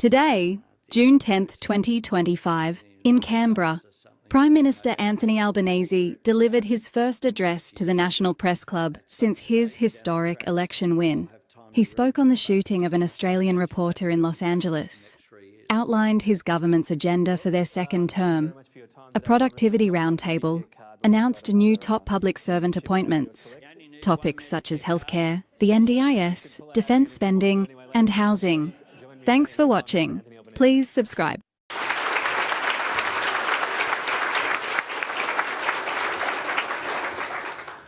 Today, June 10th, 2025, in Canberra, Prime Minister Anthony Albanese delivered his first address to the National Press Club since his historic election win. He spoke on the shooting of an Australian reporter in Los Angeles, outlined his government's agenda for their second term, a productivity roundtable, announced new top public servant appointments, topics such as healthcare, the NDIS, defence spending, and housing. Thanks for watching. Please subscribe.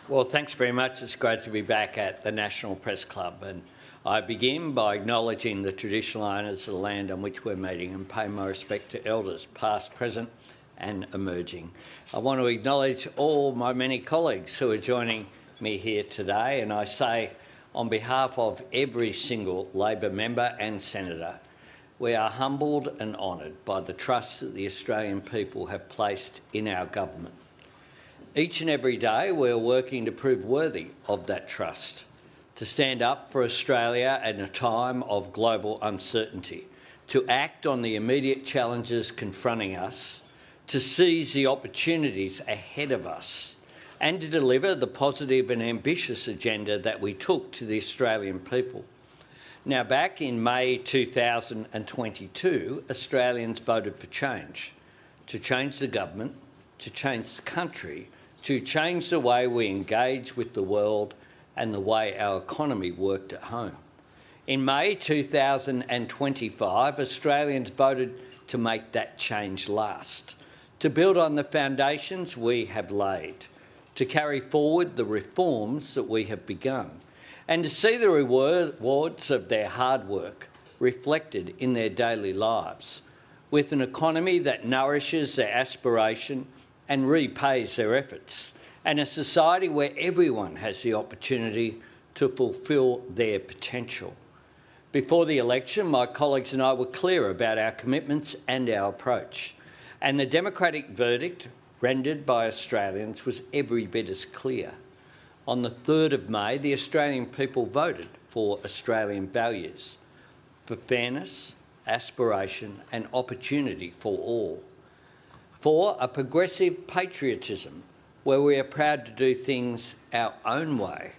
Well, thanks very much. It's great to be back at the National Press Club, and I begin by acknowledging the traditional owners of the land on which we're meeting and pay my respect to elders past, present and emerging. I want to acknowledge all my many colleagues who are joining me here today, and I say on behalf of every single Labor member and senator, we are humbled and honoured by the trust that the Australian people have placed in our government. Each and every day we are working to prove worthy of that trust, to stand up for Australia at a time of global uncertainty, to act on the immediate challenges confronting us, to seize the opportunities ahead of us, and to deliver the positive and ambitious agenda that we took to the Australian people. Now, back in May 2022, Australians voted for change, to change the government, to change the country, to change the way we engage with the world and the way our economy worked at home. In May 2025, Australians voted to make that change last, to build on the foundations we have laid, to carry forward the reforms that we have begun, and to see the rewards of their hard work reflected in their daily lives, with an economy that nourishes their aspiration and repays their efforts, and a society where everyone has the opportunity to fulfil their potential. Before the election, my colleagues and I were clear about our commitments and our approach, and the democratic verdict rendered by Australians was every bit as clear. On the 3rd of May, the Australian people voted for Australian values, for fairness, aspiration and opportunity for all, for a progressive patriotism where we are proud to do things our own way,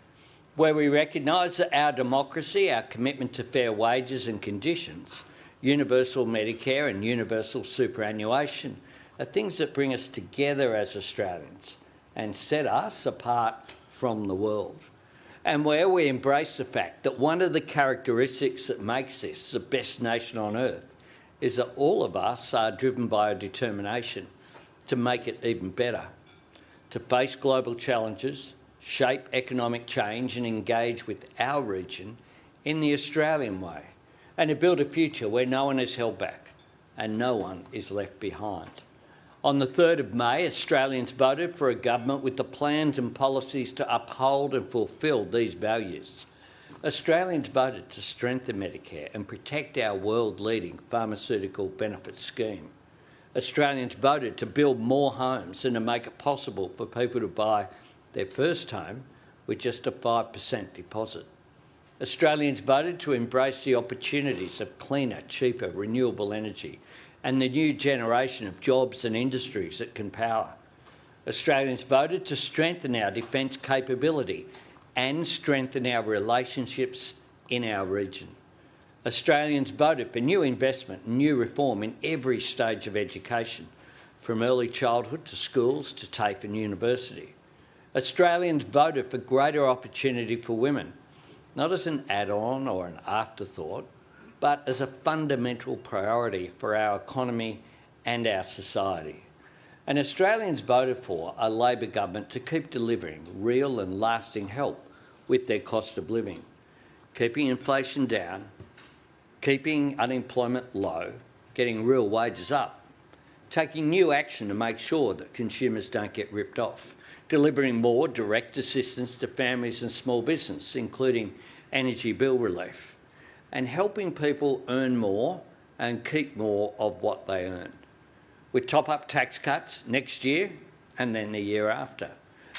where we recognise that our democracy, our commitment to fair wages and conditions, universal Medicare and universal superannuation are things that bring us together as Australians and set us apart from the world, and where we embrace the fact that one of the characteristics that makes this the best nation on earth is that all of us are driven by a determination to make it even better, to face global challenges, shape economic change and engage with our region in the Australian way, and to build a future where no one is held back and no one is left behind. On the 3rd of May, Australians voted for a government with the plans and policies to uphold and fulfil these values. Australians voted to strengthen Medicare and protect our world-leading pharmaceutical benefits scheme. Australians voted to build more homes and to make it possible for people to buy their first home with just a 5% deposit. Australians voted to embrace the opportunities of cleaner, cheaper, renewable energy and the new generation of jobs and industries that can power. Australians voted to strengthen our defence capability and strengthen our relationships in our region. Australians voted for new investment and new reform in every stage of education, from early childhood to schools to TAFE and university. Australians voted for greater opportunity for women, not as an add-on or an afterthought, but as a fundamental priority for our economy and our society. And Australians voted for a Labor government to keep delivering real and lasting help with their cost of living, keeping inflation down, keeping unemployment low, getting real wages up, taking new action to make sure that consumers don't get ripped off, delivering more direct assistance to families and small business, including energy bill relief, and helping people earn more and keep more of what they earn, with top-up tax cuts next year and then the year after,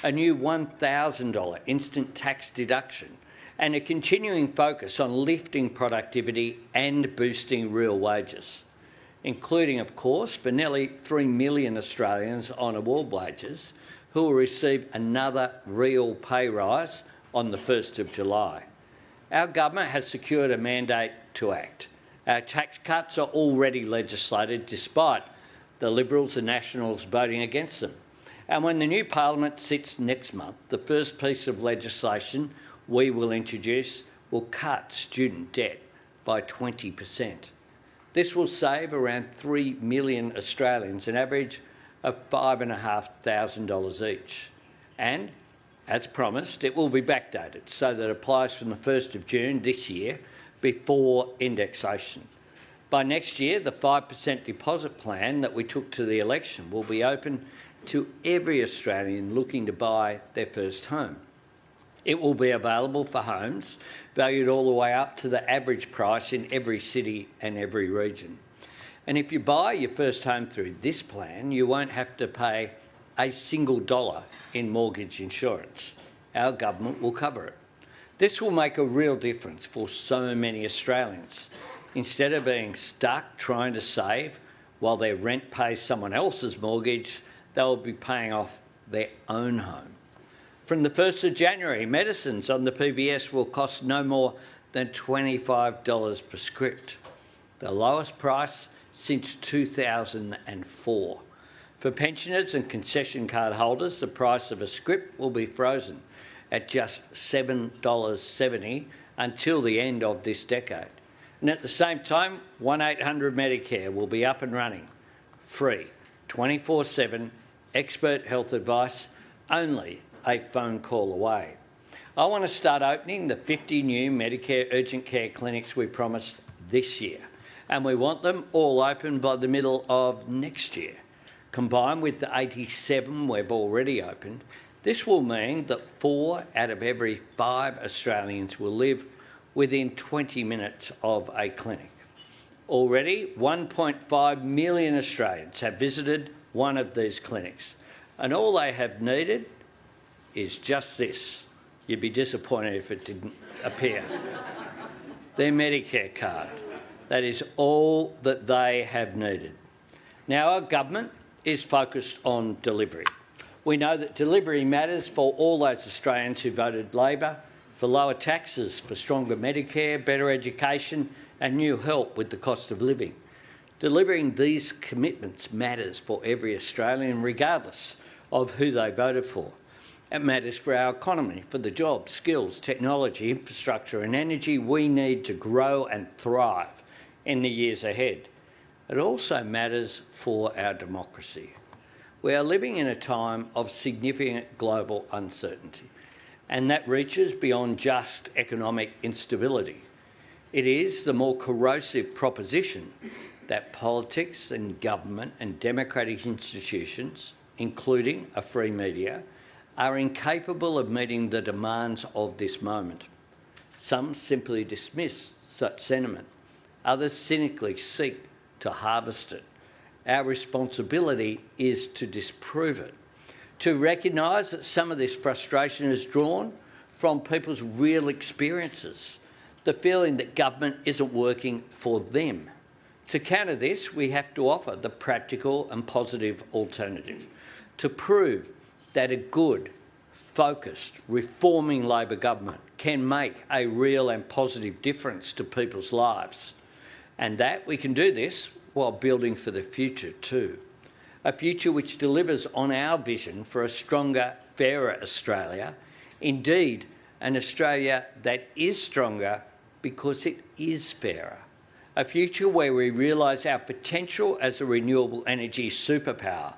a new $1,000 instant tax deduction and a continuing focus on lifting productivity and boosting real wages, including, of course, for nearly 3 million Australians on award wages who will receive another real pay rise on the 1st of July. Our government has secured a mandate to act. Our tax cuts are already legislated despite the Liberals and Nationals voting against them. And when the new Parliament sits next month, the first piece of legislation we will introduce will cut student debt by 20%. This will save around 3 million Australians an average of $5,500 each. And, as promised, it will be backdated so that it applies from the 1st of June this year before indexation. By next year, the 5% deposit plan that we took to the election will be open to every Australian looking to buy their first home. It will be available for homes valued all the way up to the average price in every city and every region. And if you buy your first home through this plan, you won't have to pay a single dollar in mortgage insurance. Our government will cover it. This will make a real difference for so many Australians. Instead of being stuck trying to save while their rent pays someone else's mortgage, they'll be paying off their own home. From the 1st of January, medicines on the PBS will cost no more than $25 per script, the lowest price since 2004. For pensioners and concession card holders, the price of a script will be frozen at just $7.70 until the end of this decade. And at the same time, 1-800-Medicare will be up and running, free, 24/7, expert health advice, only a phone call away. I want to start opening the 50 new Medicare urgent care clinics we promised this year, and we want them all open by the middle of next year. Combined with the 87 we've already opened, this will mean that 4 out of every 5 Australians will live within 20 minutes of a clinic. Already, 1.5 million Australians have visited one of these clinics, and all they have needed is just this. You'd be disappointed if it didn't appear. Their Medicare card. That is all that they have needed. Now, our government is focused on delivery. We know that delivery matters for all those Australians who voted Labor, for lower taxes, for stronger Medicare, better education and new help with the cost of living. Delivering these commitments matters for every Australian, regardless of who they voted for. It matters for our economy, for the jobs, skills, technology, infrastructure and energy we need to grow and thrive in the years ahead. It also matters for our democracy. We are living in a time of significant global uncertainty, and that reaches beyond just economic instability. It is the more corrosive proposition that politics and government and democratic institutions, including a free media, are incapable of meeting the demands of this moment. Some simply dismiss such sentiment. Others cynically seek to harvest it. Our responsibility is to disprove it, to recognise that some of this frustration is drawn from people's real experiences, the feeling that government isn't working for them. To counter this, we have to offer the practical and positive alternative, to prove that a good, focused, reforming Labor government can make a real and positive difference to people's lives, and that we can do this while building for the future too. A future which delivers on our vision for a stronger, fairer Australia, indeed an Australia that is stronger because it is fairer. A future where we realise our potential as a renewable energy superpower.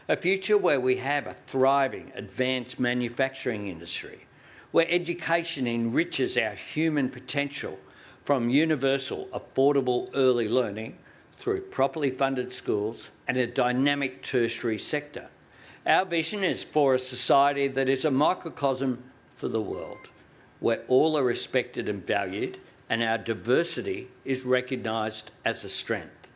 A future where we have a thriving, advanced manufacturing industry, where education enriches our human potential from universal, affordable early learning through properly funded schools and a dynamic tertiary sector. Our vision is for a society that is a microcosm for the world, where all are respected and valued and our diversity is recognised as a strength,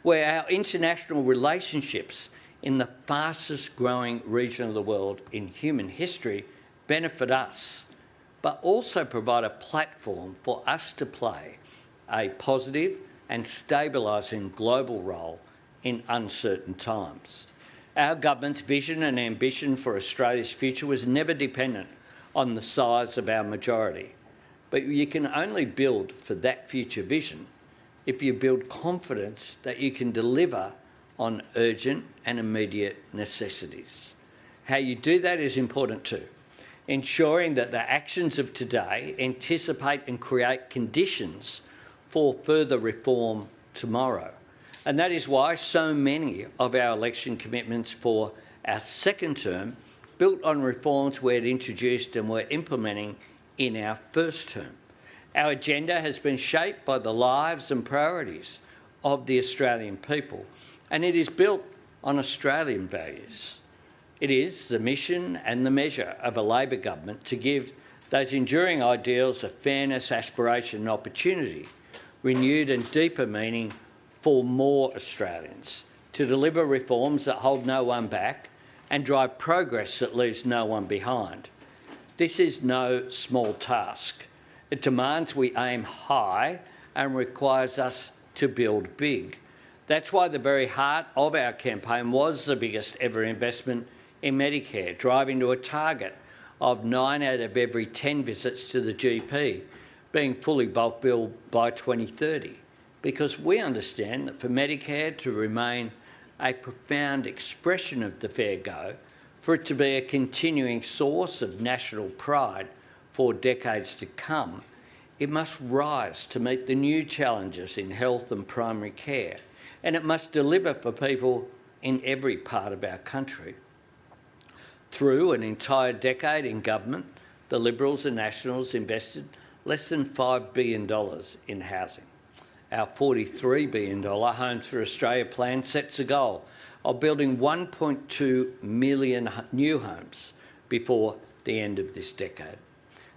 where our international relationships in the fastest growing region of the world in human history benefit us, but also provide a platform for us to play a positive and stabilising global role in uncertain times. Our government's vision and ambition for Australia's future was never dependent on the size of our majority. But you can only build for that future vision if you build confidence that you can deliver on urgent and immediate necessities. How you do that is important too, ensuring that the actions of today anticipate and create conditions for further reform tomorrow. And that is why so many of our election commitments for our second term built on reforms we had introduced and were implementing in our first term. Our agenda has been shaped by the lives and priorities of the Australian people, and it is built on Australian values. It is the mission and the measure of a Labor government to give those enduring ideals of fairness, aspiration and opportunity renewed and deeper meaning for more Australians, to deliver reforms that hold no one back and drive progress that leaves no one behind. This is no small task. It demands we aim high and requires us to build big. That's why the very heart of our campaign was the biggest ever investment in Medicare, driving to a target of 9 out of every 10 visits to the GP being fully bulk billed by 2030. Because we understand that for Medicare to remain a profound expression of the fair go, for it to be a continuing source of national pride for decades to come, it must rise to meet the new challenges in health and primary care, and it must deliver for people in every part of our country. Through an entire decade in government, the Liberals and Nationals invested less than $5 billion in housing. Our $43 billion Homes for Australia plan sets a goal of building 1.2 million new homes before the end of this decade,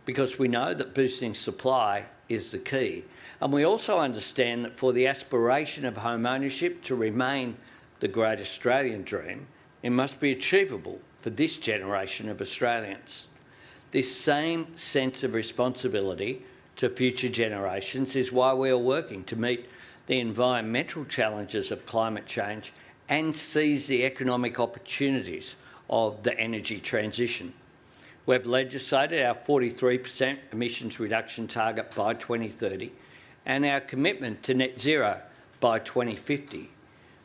because we know that boosting supply is the key. And we also understand that for the aspiration of home ownership to remain the great Australian dream, it must be achievable for this generation of Australians. This same sense of responsibility to future generations is why we are working to meet the environmental challenges of climate change and seize the economic opportunities of the energy transition. We've legislated our 43% emissions reduction target by 2030 and our commitment to net zero by 2050.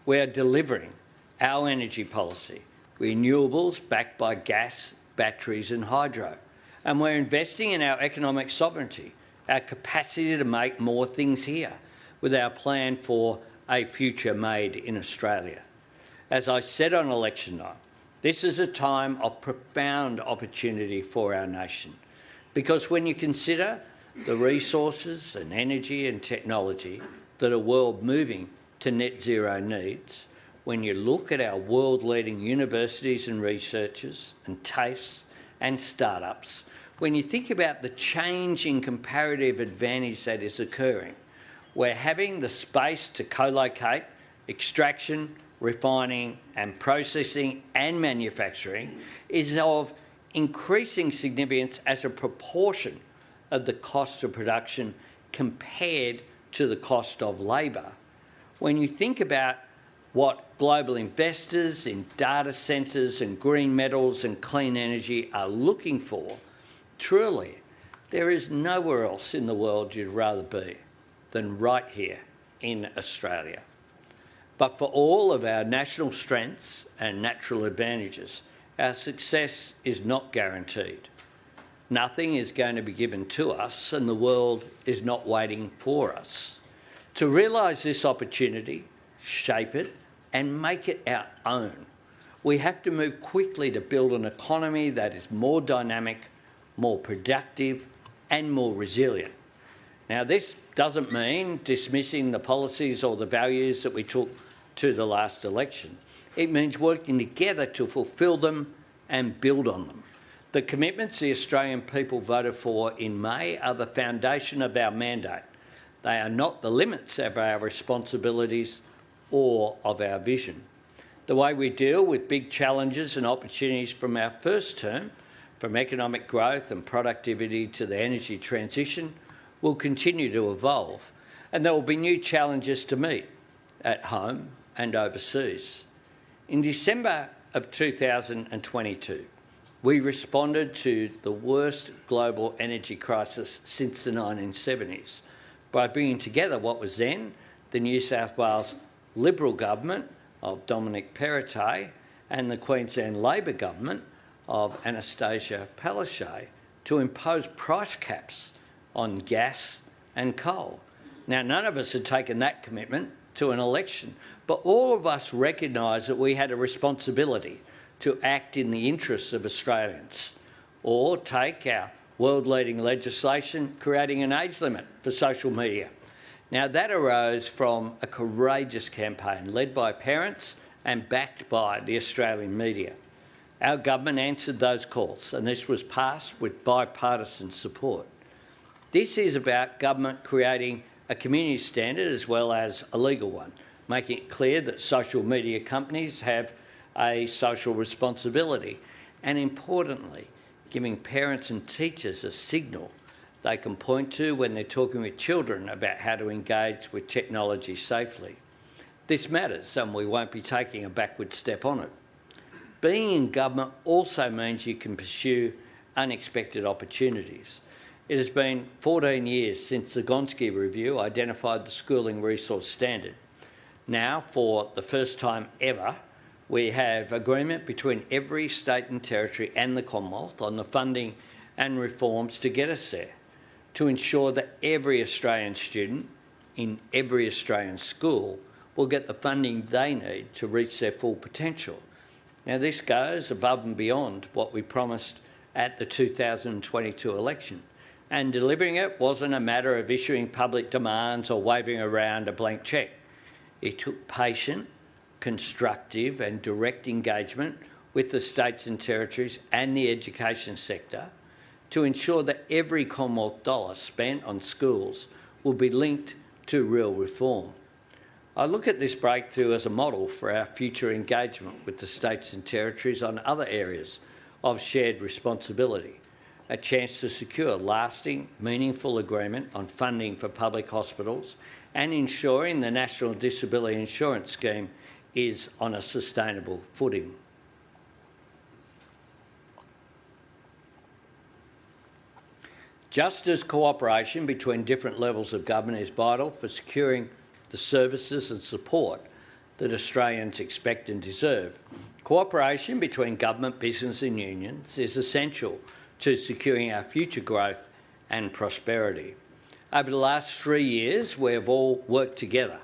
We are delivering our energy policy, renewables backed by gas, batteries and hydro, and we're investing in our economic sovereignty, our capacity to make more things here, with our plan for a future made in Australia. As I said on election night, this is a time of profound opportunity for our nation, because when you consider the resources and energy and technology that a world moving to net zero needs, when you look at our world-leading universities and researchers and TAFEs and startups, when you think about the change in comparative advantage that is occurring, where having the space to co-locate extraction, refining and processing and manufacturing is of increasing significance as a proportion of the cost of production compared to the cost of labour. When you think about what global investors in data centres and green metals and clean energy are looking for, truly, there is nowhere else in the world you'd rather be than right here in Australia. But for all of our national strengths and natural advantages, our success is not guaranteed. Nothing is going to be given to us, and the world is not waiting for us. To realise this opportunity, shape it, and make it our own, we have to move quickly to build an economy that is more dynamic, more productive, and more resilient. Now, this doesn't mean dismissing the policies or the values that we took to the last election. It means working together to fulfil them and build on them. The commitments the Australian people voted for in May are the foundation of our mandate. They are not the limits of our responsibilities or of our vision. The way we deal with big challenges and opportunities from our first term from economic growth and productivity to the energy transition, will continue to evolve, and there will be new challenges to meet at home and overseas. In December of 2022, we responded to the worst global energy crisis since the 1970s by bringing together what was then the New South Wales Liberal government of Dominic Perrottet and the Queensland Labor government of Anastasia Palaszczuk to impose price caps on gas and coal. Now, none of us had taken that commitment to an election, but all of us recognised that we had a responsibility to act in the interests of Australians, or take our world-leading legislation creating an age limit for social media. Now, that arose from a courageous campaign led by parents and backed by the Australian media. Our government answered those calls, and this was passed with bipartisan support. This is about government creating a community standard as well as a legal one, making it clear that social media companies have a social responsibility, and importantly, giving parents and teachers a signal they can point to when they're talking with children about how to engage with technology safely. This matters, and we won't be taking a backward step on it. Being in government also means you can pursue unexpected opportunities. It has been 14 years since the Gonski Review identified the schooling resource standard. Now, for the first time ever, we have agreement between every state and territory and the Commonwealth on the funding and reforms to get us there, to ensure that every Australian student in every Australian school will get the funding they need to reach their full potential. Now, this goes above and beyond what we promised at the 2022 election, and delivering it wasn't a matter of issuing public demands or waving around a blank cheque. It took patient, constructive and direct engagement with the states and territories and the education sector to ensure that every Commonwealth dollar spent on schools will be linked to real reform. I look at this breakthrough as a model for our future engagement with the states and territories on other areas of shared responsibility, a chance to secure lasting, meaningful agreement on funding for public hospitals and ensuring the National Disability Insurance Scheme is on a sustainable footing. Just as cooperation between different levels of government is vital for securing the services and support that Australians expect and deserve, cooperation between government, business and unions is essential to securing our future growth and prosperity. Over the last 3 years, we have all worked together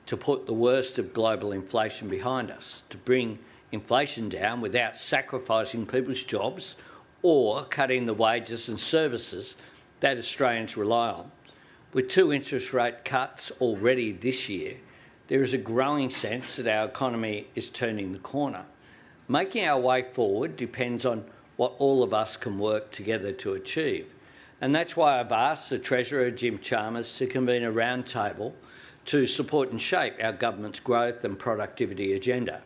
to put the worst of global inflation behind us, to bring inflation down without sacrificing people's jobs or cutting the wages and services that Australians rely on. With 2 interest rate cuts already this year, there is a growing sense that our economy is turning the corner. Making our way forward depends on what all of us can work together to achieve. And that's why I've asked the Treasurer, Jim Chalmers, to convene a roundtable to support and shape our government's growth and productivity agenda.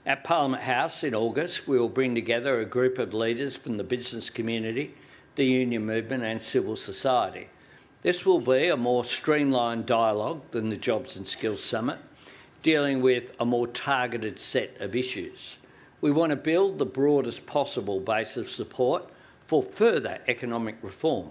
At Parliament House in August, we will bring together a group of leaders from the business community, the union movement and civil society. This will be a more streamlined dialogue than the Jobs and Skills Summit, dealing with a more targeted set of issues. We want to build the broadest possible base of support for further economic reform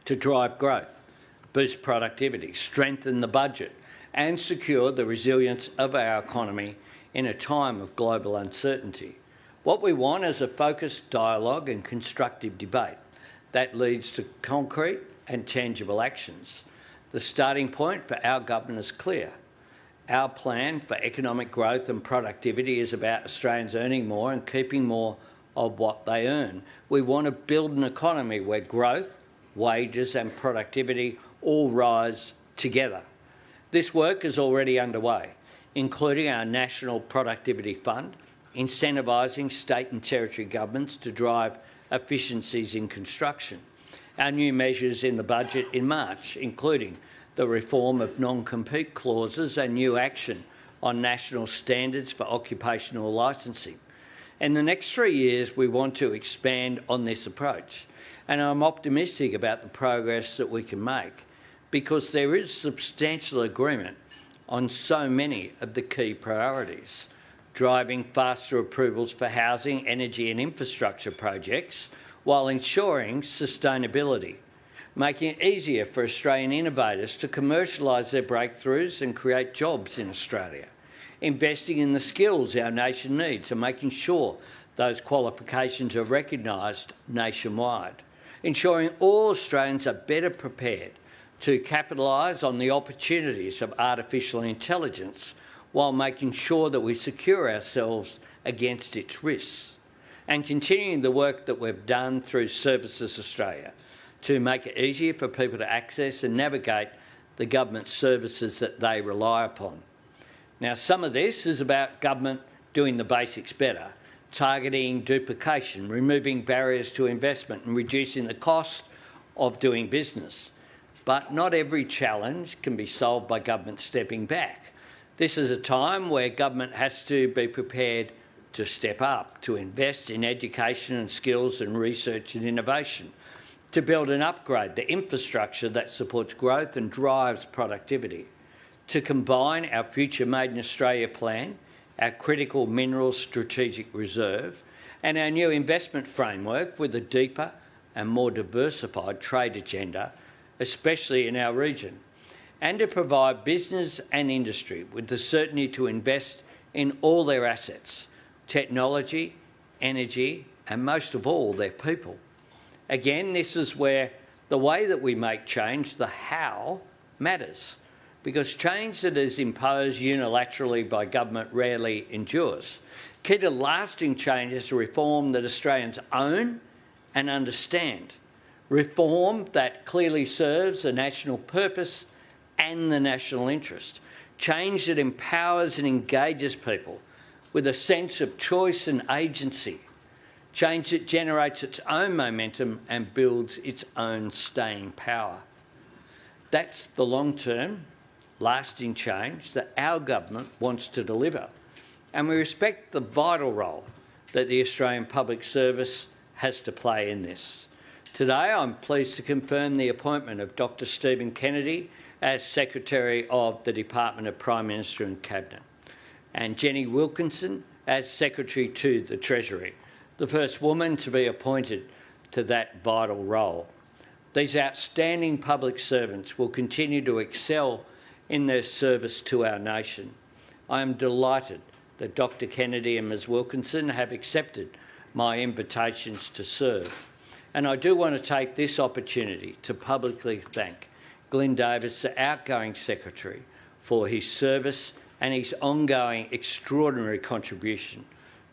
to drive growth, boost productivity, strengthen the budget and secure the resilience of our economy in a time of global uncertainty. What we want is a focused dialogue and constructive debate that leads to concrete and tangible actions. The starting point for our government is clear. Our plan for economic growth and productivity is about Australians earning more and keeping more of what they earn. We want to build an economy where growth, wages and productivity all rise together. This work is already underway, including our National Productivity Fund, incentivising state and territory governments to drive efficiencies in construction. Our new measures in the budget in March, including the reform of non-compete clauses and new action on national standards for occupational licensing. In the next 3 years, we want to expand on this approach, and I'm optimistic about the progress that we can make because there is substantial agreement on so many of the key priorities: driving faster approvals for housing, energy and infrastructure projects while ensuring sustainability, making it easier for Australian innovators to commercialise their breakthroughs and create jobs in Australia, investing in the skills our nation needs and making sure those qualifications are recognised nationwide, ensuring all Australians are better prepared to capitalise on the opportunities of artificial intelligence while making sure that we secure ourselves against its risks, and continuing the work that we've done through Services Australia to make it easier for people to access and navigate the government services that they rely upon. Now, some of this is about government doing the basics better, targeting duplication, removing barriers to investment and reducing the cost of doing business. But not every challenge can be solved by government stepping back. This is a time where government has to be prepared to step up, to invest in education and skills and research and innovation, to build and upgrade the infrastructure that supports growth and drives productivity, to combine our Future Made in Australia plan, our critical minerals strategic reserve, and our new investment framework with a deeper and more diversified trade agenda, especially in our region, and to provide business and industry with the certainty to invest in all their assets, technology, energy, and most of all, their people. Again, this is where the way that we make change, the how, matters, because change that is imposed unilaterally by government rarely endures. Key to lasting change is reform that Australians own and understand, reform that clearly serves a national purpose and the national interest, change that empowers and engages people with a sense of choice and agency, change that generates its own momentum and builds its own staying power. That's the long-term, lasting change that our government wants to deliver, and we respect the vital role that the Australian Public Service has to play in this. Today, I'm pleased to confirm the appointment of Dr. Stephen Kennedy as Secretary of the Department of Prime Minister and Cabinet, and Jenny Wilkinson as Secretary to the Treasury, the first woman to be appointed to that vital role. These outstanding public servants will continue to excel in their service to our nation. I am delighted that Dr. Kennedy and Ms Wilkinson have accepted my invitations to serve. And I do want to take this opportunity to publicly thank Glyn Davis, the outgoing Secretary, for his service and his ongoing extraordinary contribution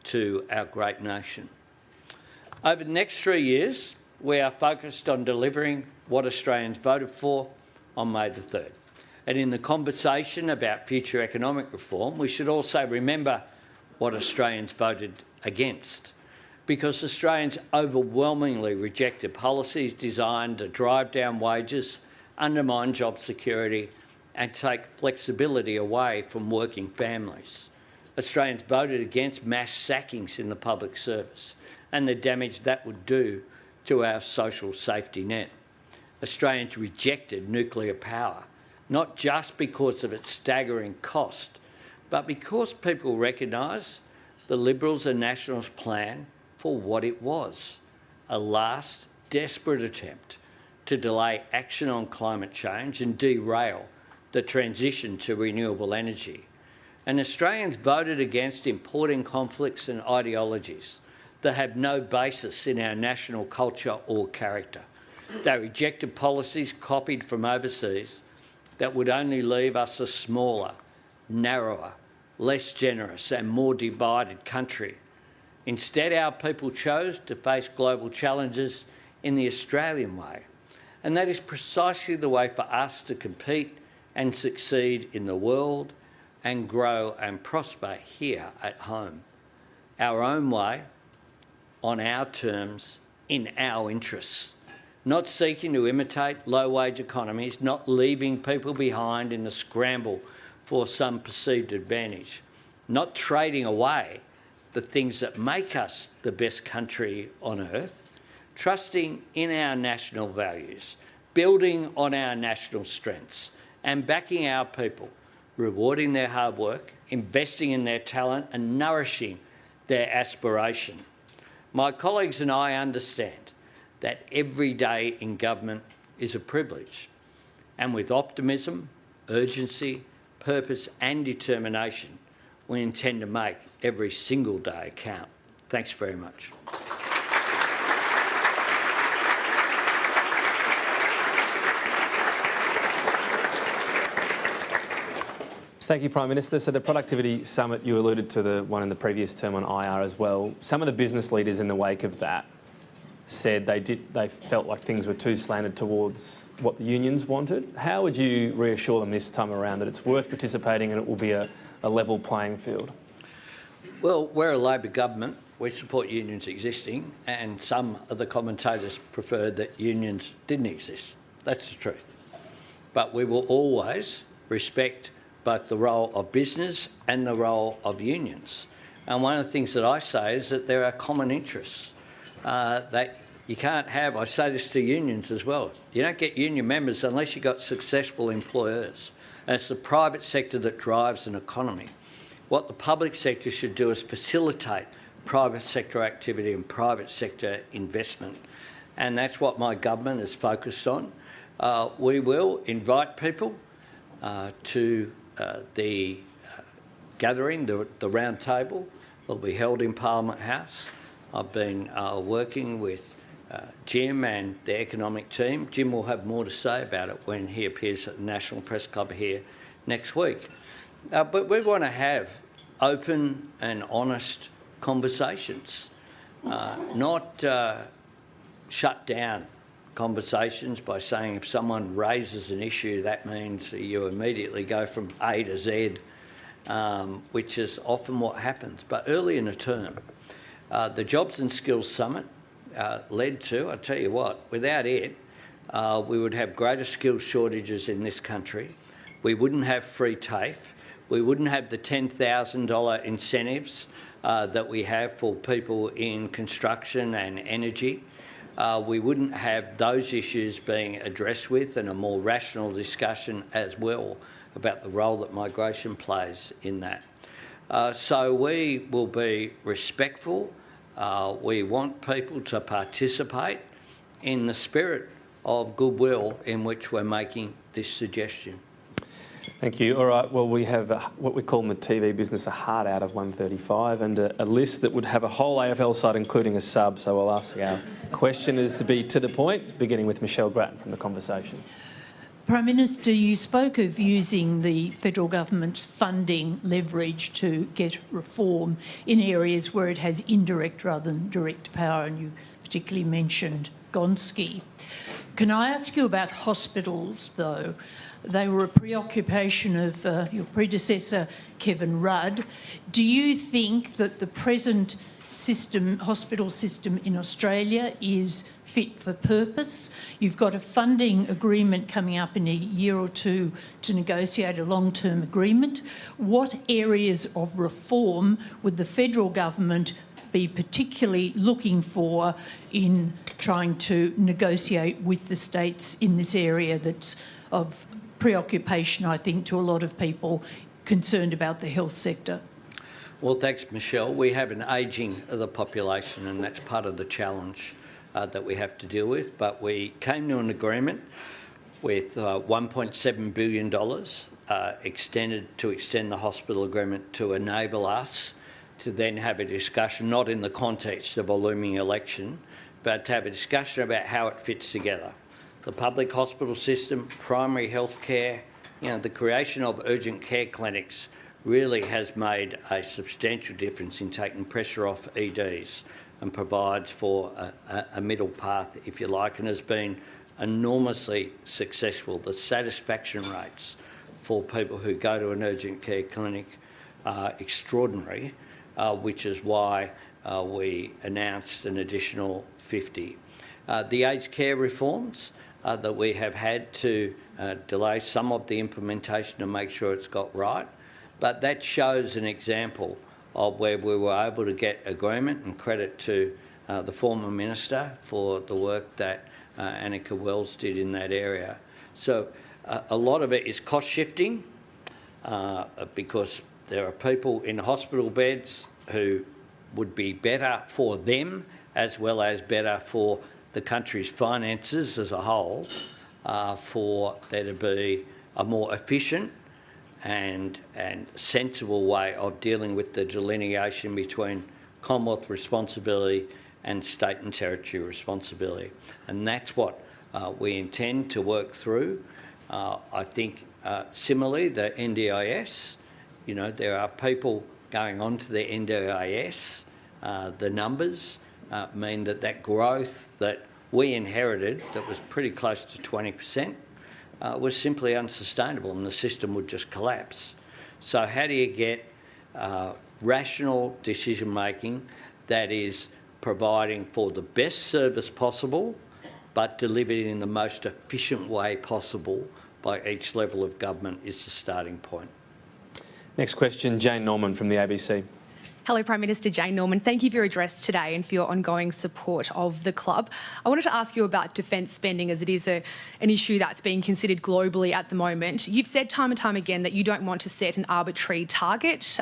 to our great nation. Over the next 3 years, we are focused on delivering what Australians voted for on May the 3rd. And in the conversation about future economic reform, we should also remember what Australians voted against, because Australians overwhelmingly rejected policies designed to drive down wages, undermine job security and take flexibility away from working families. Australians voted against mass sackings in the public service and the damage that would do to our social safety net. Australians rejected nuclear power, not just because of its staggering cost, but because people recognise the Liberals and Nationals plan for what it was: a last desperate attempt to delay action on climate change and derail the transition to renewable energy. And Australians voted against importing conflicts and ideologies that have no basis in our national culture or character. They rejected policies copied from overseas that would only leave us a smaller, narrower, less generous and more divided country. Instead, our people chose to face global challenges in the Australian way, and that is precisely the way for us to compete and succeed in the world and grow and prosper here at home. Our own way, on our terms, in our interests, not seeking to imitate low-wage economies, not leaving people behind in the scramble for some perceived advantage, not trading away the things that make us the best country on earth, trusting in our national values, building on our national strengths, and backing our people, rewarding their hard work, investing in their talent, and nourishing their aspiration. My colleagues and I understand that every day in government is a privilege, and with optimism, urgency, purpose and determination, we intend to make every single day count. Thanks very much. Thank you, Prime Minister. So the Productivity Summit, you alluded to the one in the previous term on IR as well. Some of the business leaders in the wake of that said they felt like things were too slanted towards what the unions wanted. How would you reassure them this time around that it's worth participating and it will be a level playing field? Well, we're a Labor government. We support unions existing, and some of the commentators preferred that unions didn't exist. That's the truth. But we will always respect both the role of business and the role of unions. And one of the things that I say is that there are common interests that you can't have. I say this to unions as well. You don't get union members unless you've got successful employers. And it's the private sector that drives an economy. What the public sector should do is facilitate private sector activity and private sector investment. And that's what my government is focused on. We will invite people to the gathering, the roundtable. Will be held in Parliament House. I've been working with Jim and the economic team. Jim will have more to say about it when he appears at the National Press Club here next week. But we want to have open and honest conversations, not shut down conversations by saying if someone raises an issue, that means you immediately go from A to Z, which is often what happens. But early in the term, the Jobs and Skills Summit led to, I tell you what, without it, we would have greater skills shortages in this country. We wouldn't have free TAFE. We wouldn't have the $10,000 incentives that we have for people in construction and energy. We wouldn't have those issues being addressed with, and a more rational discussion as well about the role that migration plays in that. So we will be respectful. We want people to participate in the spirit of goodwill in which we're making this suggestion. Thank you. All right, well, we have what we call in the TV business a hard out of 135 and a list that would have a whole AFL side including a sub, so I'll ask our questioners to be to the point, beginning with Michelle Grattan from The Conversation. Prime Minister, you spoke of using the federal government's funding leverage to get reform in areas where it has indirect rather than direct power, and you particularly mentioned Gonski. Can I ask you about hospitals, though? They were a preoccupation of your predecessor, Kevin Rudd. Do you think that the present hospital system in Australia is fit for purpose? You've got a funding agreement coming up in a year or two to negotiate a long-term agreement. What areas of reform would the federal government be particularly looking for in trying to negotiate with the states in this area that's of preoccupation, I think, to a lot of people concerned about the health sector? Well, thanks, Michelle. We have an ageing of the population, and that's part of the challenge that we have to deal with. But we came to an agreement with $1.7 billion to extend the hospital agreement to enable us to then have a discussion, not in the context of a looming election, but to have a discussion about how it fits together. The public hospital system, primary health care, the creation of urgent care clinics really has made a substantial difference in taking pressure off EDs and provides for a middle path, if you like, and has been enormously successful. The satisfaction rates for people who go to an urgent care clinic are extraordinary, which is why we announced an additional 50. The aged care reforms that we have had to delay some of the implementation to make sure it's got right, but that shows an example of where we were able to get agreement, and credit to the former minister for the work that Annika Wells did in that area. So a lot of it is cost shifting because there are people in hospital beds who would be better for them as well as better for the country's finances as a whole, for there to be a more efficient and sensible way of dealing with the delineation between Commonwealth responsibility and state and territory responsibility. And that's what we intend to work through. I think similarly, the NDIS, you know, there are people going on to the NDIS. The numbers mean that growth that we inherited, that was pretty close to 20%, was simply unsustainable, and the system would just collapse. So how do you get rational decision making that is providing for the best service possible but delivered in the most efficient way possible by each level of government is the starting point. Next question, Jane Norman from the ABC. Hello, Prime Minister. Jane Norman. Thank you for your address today and for your ongoing support of the club. I wanted to ask you about defence spending, as it is an issue that's being considered globally at the moment. You've said time and time again that you don't want to set an arbitrary target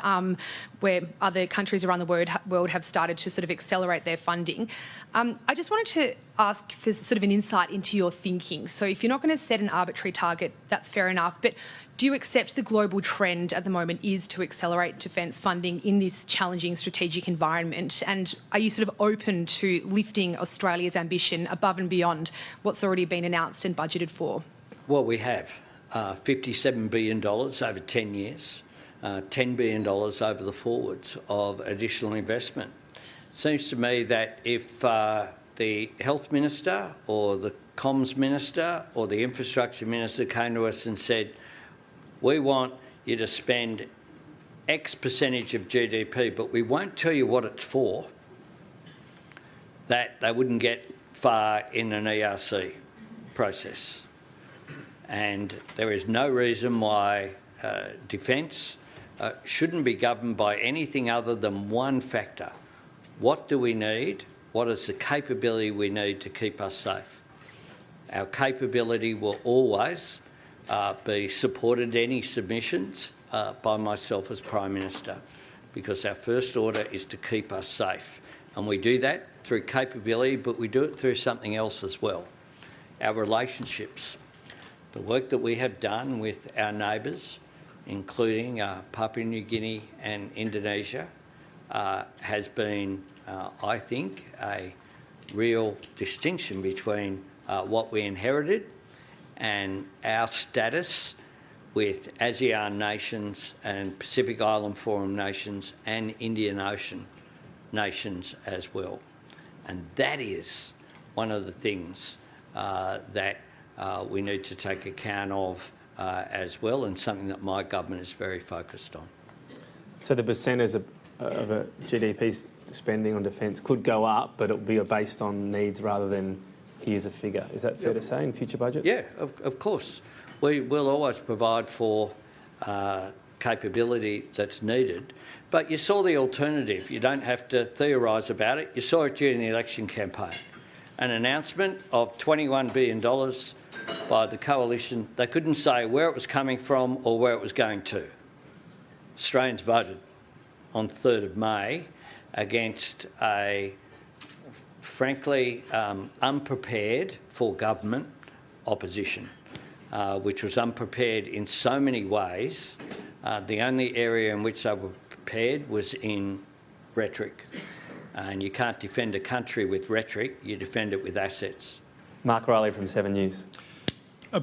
where other countries around the world have started to sort of accelerate their funding. I just wanted to ask for sort of an insight into your thinking. So if you're not going to set an arbitrary target, that's fair enough, but do you accept the global trend at the moment is to accelerate defence funding in this challenging strategic environment? And are you sort of open to lifting Australia's ambition above and beyond what's already been announced and budgeted for? Well, we have $57 billion over 10 years, $10 billion over the forwards of additional investment. Seems to me that if the Health Minister or the Comms Minister or the Infrastructure Minister came to us and said, we want you to spend X percentage of GDP, but we won't tell you what it's for, that they wouldn't get far in an ERC process. And there is no reason why defence shouldn't be governed by anything other than one factor. What do we need? What is the capability we need to keep us safe? Our capability will always be supported, any submissions, by myself as Prime Minister, because our first order is to keep us safe. And we do that through capability, but we do it through something else as well. Our relationships. The work that we have done with our neighbours, including Papua New Guinea and Indonesia, has been, I think, a real distinction between what we inherited and our status with ASEAN nations and Pacific Island Forum nations and Indian Ocean nations as well. And that is one of the things that we need to take account of as well, and something that my government is very focused on. So the percentage of a GDP spending on defence could go up, but it'll be based on needs rather than here's a figure. Is that fair to say in future budget? Yeah, of course. We will always provide for capability that's needed. But you saw the alternative. You don't have to theorise about it. You saw it during the election campaign. An announcement of $21 billion by the coalition. They couldn't say where it was coming from or where it was going to. Australians voted on 3rd of May against a, frankly, unprepared for government opposition, which was unprepared in so many ways. The only area in which they were prepared was in rhetoric. And you can't defend a country with rhetoric, you defend it with assets. Mark Riley from 7 News.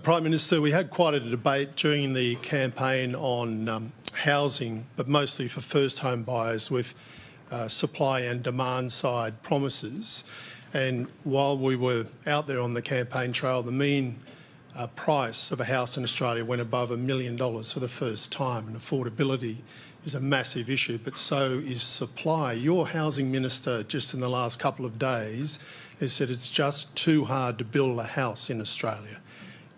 Prime Minister, we had quite a debate during the campaign on housing, but mostly for first home buyers, with supply and demand side promises. And while we were out there on the campaign trail, the mean price of a house in Australia went above $1 million for the first time, and affordability is a massive issue, but so is supply. Your housing minister just in the last couple of days has said it's just too hard to build a house in Australia.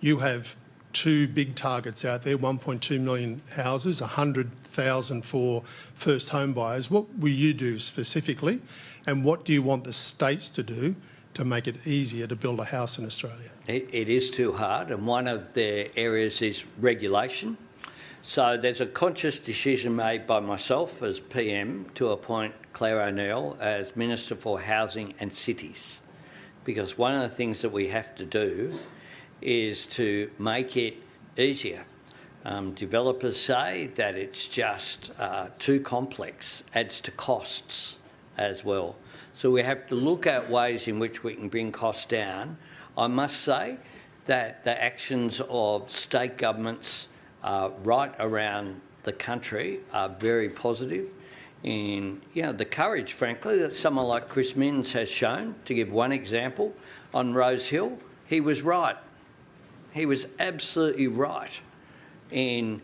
You have two big targets out there, 1.2 million houses, 100,000 for first home buyers. What will you do specifically, and what do you want the states to do to make it easier to build a house in Australia? It is too hard, and one of the areas is regulation. So there's a conscious decision made by myself as PM to appoint Claire O'Neill as Minister for Housing and Cities, because one of the things that we have to do is to make it easier. Developers say that it's just too complex, adds to costs as well. So we have to look at ways in which we can bring costs down. I must say that the actions of state governments right around the country are very positive in the courage, frankly, that someone like Chris Minns has shown. To give one example, on Rose Hill, he was right. He was absolutely right in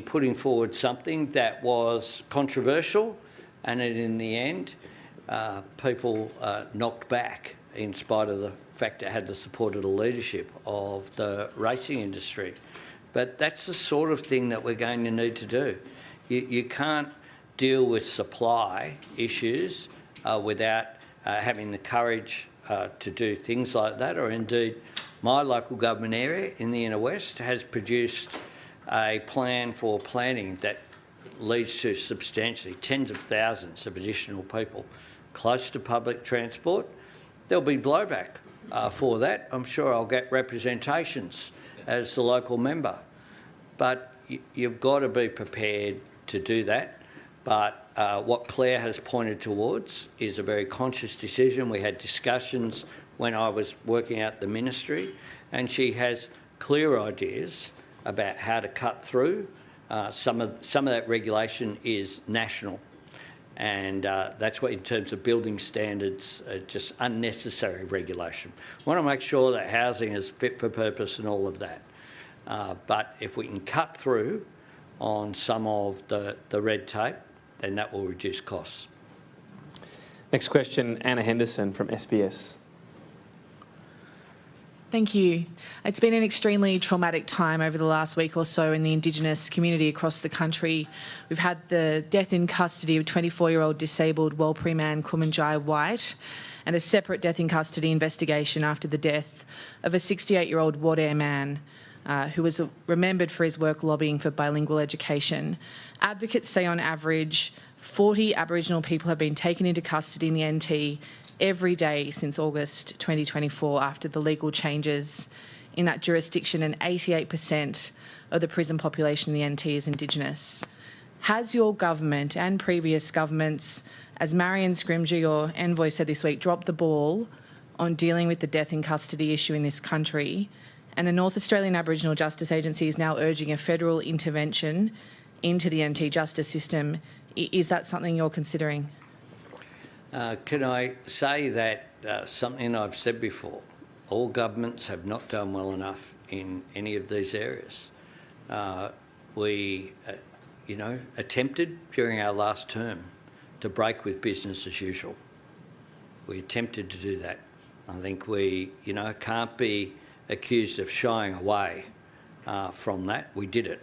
putting forward something that was controversial, and in the end, people knocked back in spite of the fact it had the support of the leadership of the racing industry. But that's the sort of thing that we're going to need to do. You can't deal with supply issues without having the courage to do things like that, or indeed my local government area in the inner west has produced a plan for planning that leads to substantially tens of thousands of additional people close to public transport. There'll be blowback for that. I'm sure I'll get representations as the local member. But you've got to be prepared to do that. But what Claire has pointed towards is a very conscious decision. We had discussions when I was working out the ministry, and she has clear ideas about how to cut through. Some of that regulation is national, and that's what, in terms of building standards, just unnecessary regulation. We want to make sure that housing is fit for purpose and all of that. But if we can cut through on some of the red tape, then that will reduce costs. Next question, Anna Henderson from SBS. Thank you. It's been an extremely traumatic time over the last week or so in the Indigenous community across the country. We've had the death in custody of 24-year-old disabled Warlpiri man Kumanjai White, and a separate death in custody investigation after the death of a 68-year-old Wadeye man who was remembered for his work lobbying for bilingual education. Advocates say on average 40 Aboriginal people have been taken into custody in the NT every day since August 2024 after the legal changes in that jurisdiction, and 88% of the prison population in the NT is Indigenous. Has your government and previous governments, as Marion Scrimgeour, your envoy, said this week, dropped the ball on dealing with the death in custody issue in this country? And the North Australian Aboriginal Justice Agency is now urging a federal intervention into the NT justice system. Is that something you're considering? Can I say that something I've said before? All governments have not done well enough in any of these areas. We, attempted during our last term to break with business as usual. We attempted to do that. I think we, can't be accused of shying away from that. We did it.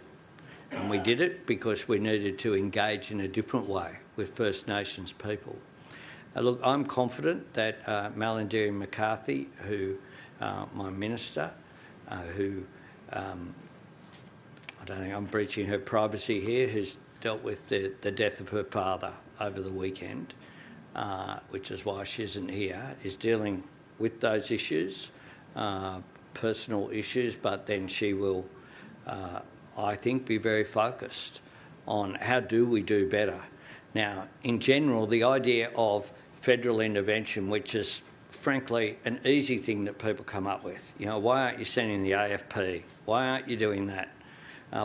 And we did it because we needed to engage in a different way with First Nations people. Look, I'm confident that Malarndirri McCarthy, who, my minister, who, I don't think I'm breaching her privacy here, who's dealt with the death of her father over the weekend, which is why she isn't here, is dealing with those issues, personal issues, but then she will, I think, be very focused on how do we do better. Now, in general, the idea of federal intervention, which is frankly an easy thing that people come up with, why aren't you sending the AFP? Why aren't you doing that?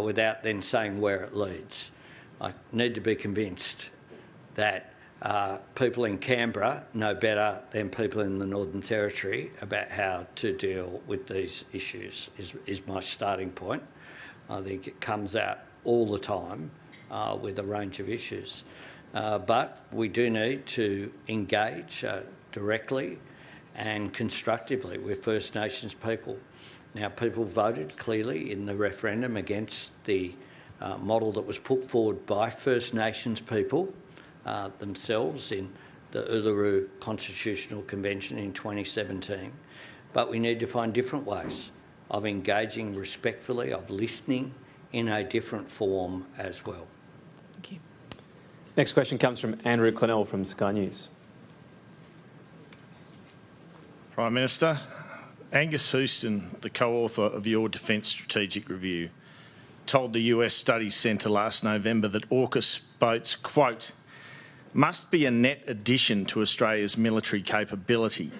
Without then saying where it leads. I need to be convinced that people in Canberra know better than people in the Northern Territory about how to deal with these issues, is my starting point. I think it comes out all the time with a range of issues. But we do need to engage directly and constructively with First Nations people. Now, people voted clearly in the referendum against the model that was put forward by First Nations people themselves in the Uluru Constitutional Convention in 2017. But we need to find different ways of engaging respectfully, of listening in a different form as well. Thank you. Next question comes from Andrew Clennell from Sky News. Prime Minister, Angus Houston, the co-author of your Defence Strategic Review, told the US Studies Centre last November that AUKUS boats, quote, must be a net addition to Australia's military capability.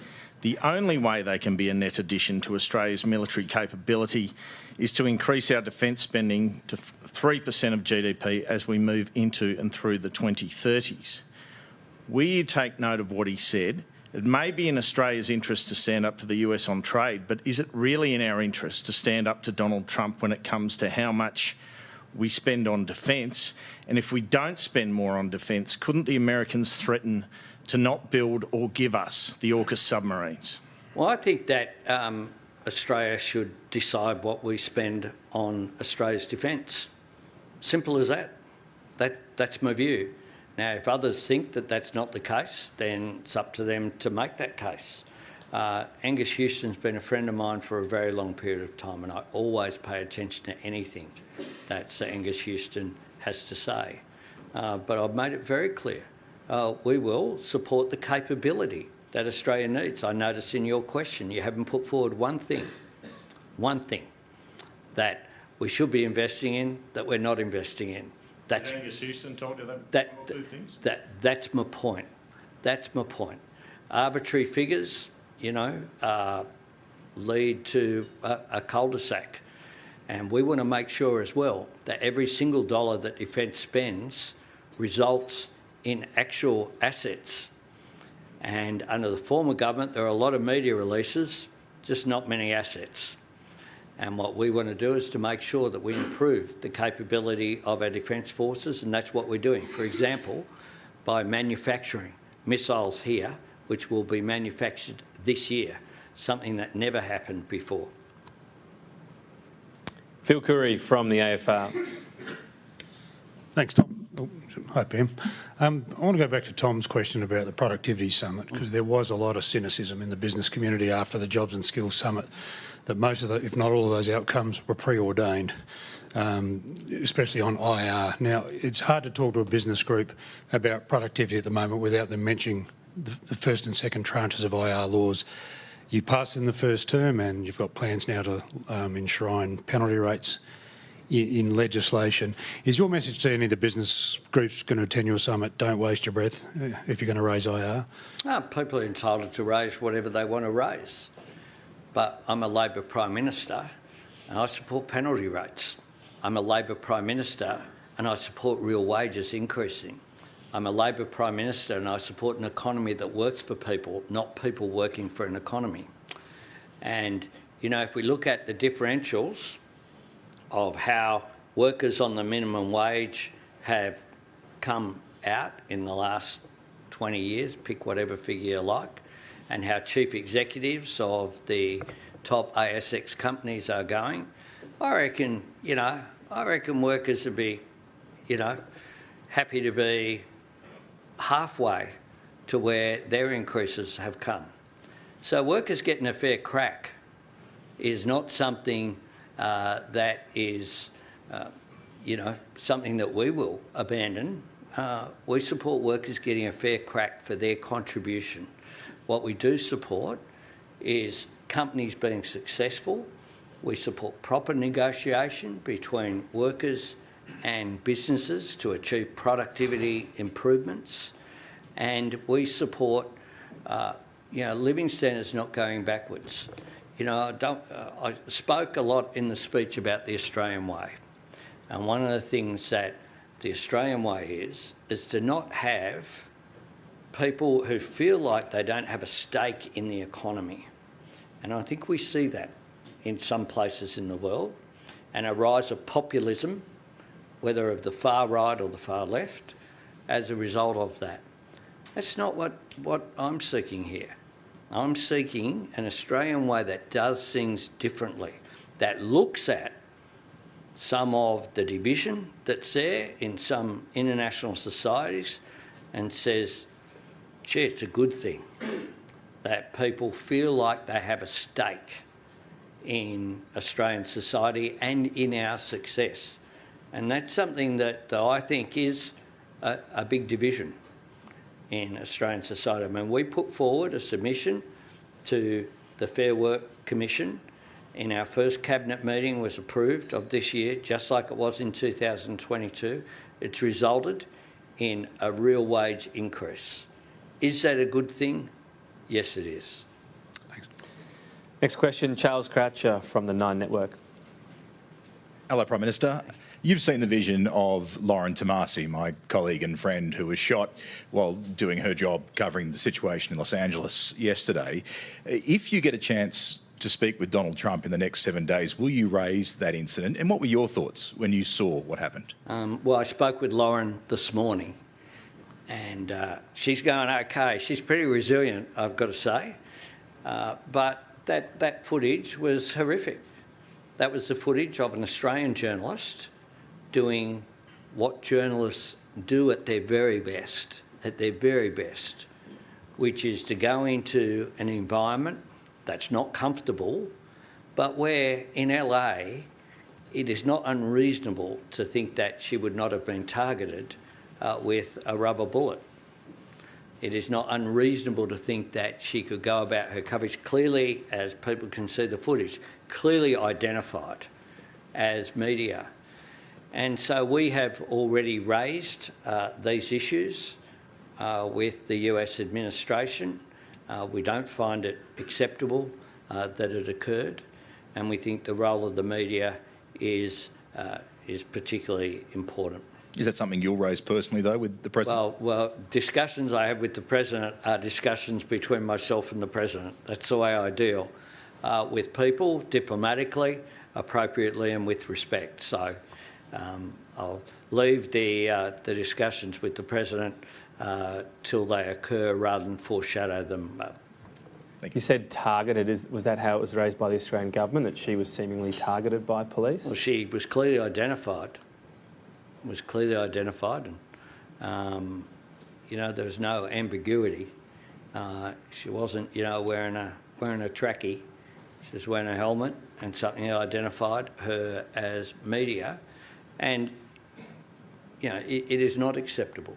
The only way they can be a net addition to Australia's military capability is to increase our defence spending to 3% of GDP as we move into and through the 2030s. Will you take note of what he said? It may be in Australia's interest to stand up to the US on trade, but is it really in our interest to stand up to Donald Trump when it comes to how much we spend on defence? And if we don't spend more on defence, couldn't the Americans threaten to not build or give us the AUKUS submarines? Well, I think that Australia should decide what we spend on Australia's defence. Simple as that. That's my view. Now, if others think that that's not the case, then it's up to them to make that case. Angus Houston's been a friend of mine for a very long period of time, and I always pay attention to anything that Sir Angus Houston has to say. But I've made it very clear. We will support the capability that Australia needs. I notice in your question you haven't put forward one thing that we should be investing in that we're not investing in. That's Angus Houston told you that two things? That's my point. That's my point. Arbitrary figures, you know, lead to a cul-de-sac. And we want to make sure as well that every single dollar that defence spends results in actual assets. And under the former government, there are a lot of media releases, just not many assets. And what we want to do is to make sure that we improve the capability of our defence forces, and that's what we're doing. For example, by manufacturing missiles here, which will be manufactured this year, something that never happened before. Phil Curry from the AFR. Thanks, Tom. Hi, Pam. I want to go back to Tom's question about the Productivity Summit, because there was a lot of cynicism in the business community after the Jobs and Skills Summit that most of the, if not all of those outcomes were preordained, especially on IR. Now, it's hard to talk to a business group about productivity at the moment without them mentioning the first and second tranches of IR laws. You passed in the first term, and you've got plans now to enshrine penalty rates in legislation. Is your message to any of the business groups going to attend your summit, don't waste your breath if you're going to raise IR? People are entitled to raise whatever they want to raise. But I'm a Labor Prime Minister and I support penalty rates. I'm a Labor Prime Minister and I support real wages increasing. I'm a Labor Prime Minister and I support an economy that works for people, not people working for an economy. And, you know, if we look at the differentials of how workers on the minimum wage have come out in the last 20 years, pick whatever figure you like, and how chief executives of the top ASX companies are going, I reckon workers would be, happy to be halfway to where their increases have come. So workers getting a fair crack is not something that is, something that we will abandon. We support workers getting a fair crack for their contribution. What we do support is companies being successful. We support proper negotiation between workers and businesses to achieve productivity improvements. And we support, living standards not going backwards. I spoke a lot in the speech about the Australian way. And one of the things that the Australian way is to not have people who feel like they don't have a stake in the economy. And I think we see that in some places in the world, and a rise of populism, whether of the far right or the far left, as a result of that. That's not what I'm seeking here. I'm seeking an Australian way that does things differently. that looks at some of the division that's there in some international societies and says, gee, it's a good thing that people feel like they have a stake in Australian society and in our success. And that's something that I think is a big division in Australian society. I mean, we put forward a submission to the Fair Work Commission in our first cabinet meeting, was approved of this year, just like it was in 2022. It's resulted in a real wage increase. Is that a good thing? Yes, it is. Thanks. Next question, Charles Croucher from the Nine Network. Hello, Prime Minister. You've seen the vision of Lauren Tomasi, my colleague and friend, who was shot while doing her job covering the situation in Los Angeles yesterday. If you get a chance to speak with Donald Trump in the next 7 days, will you raise that incident? And what were your thoughts when you saw what happened? Well, I spoke with Lauren this morning, and she's going okay. She's pretty resilient, I've got to say. But that footage was horrific. That was the footage of an Australian journalist doing what journalists do at their very best, which is to go into an environment that's not comfortable, but where in LA it is not unreasonable to think that she would not have been targeted with a rubber bullet. It is not unreasonable to think that she could go about her coverage clearly, as people can see the footage, clearly identified as media. And so we have already raised these issues with the US administration. We don't find it acceptable that it occurred, and we think the role of the media is particularly important. Is that something you'll raise personally, though, with the President? Well, discussions I have with the President are discussions between myself and the President. That's the way I deal with people, diplomatically, appropriately and with respect. So I'll leave the discussions with the President till they occur rather than foreshadow them. Thank you. You said targeted. Was that how it was raised by the Australian government, that she was seemingly targeted by police? Well, she was clearly identified. And, there was no ambiguity. She wasn't, wearing a trackie. She was wearing a helmet, and something identified her as media. And, it is not acceptable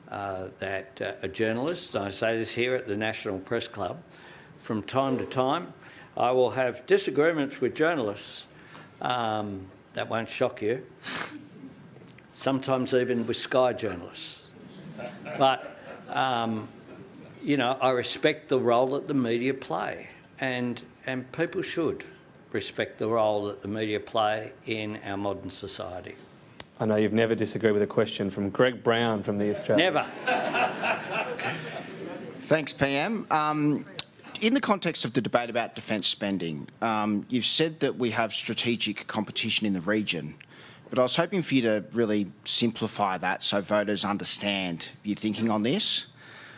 that a journalist, and I say this here at the National Press Club, from time to time, I will have disagreements with journalists. That won't shock you. Sometimes even with Sky journalists. But, I respect the role that the media play, and people should respect the role that the media play in our modern society. I know you've never disagreed with a question from Greg Brown from the Australian. Never. Thanks, PM. In the context of the debate about defence spending, you've said that we have strategic competition in the region, but I was hoping for you to really simplify that so voters understand your thinking on this.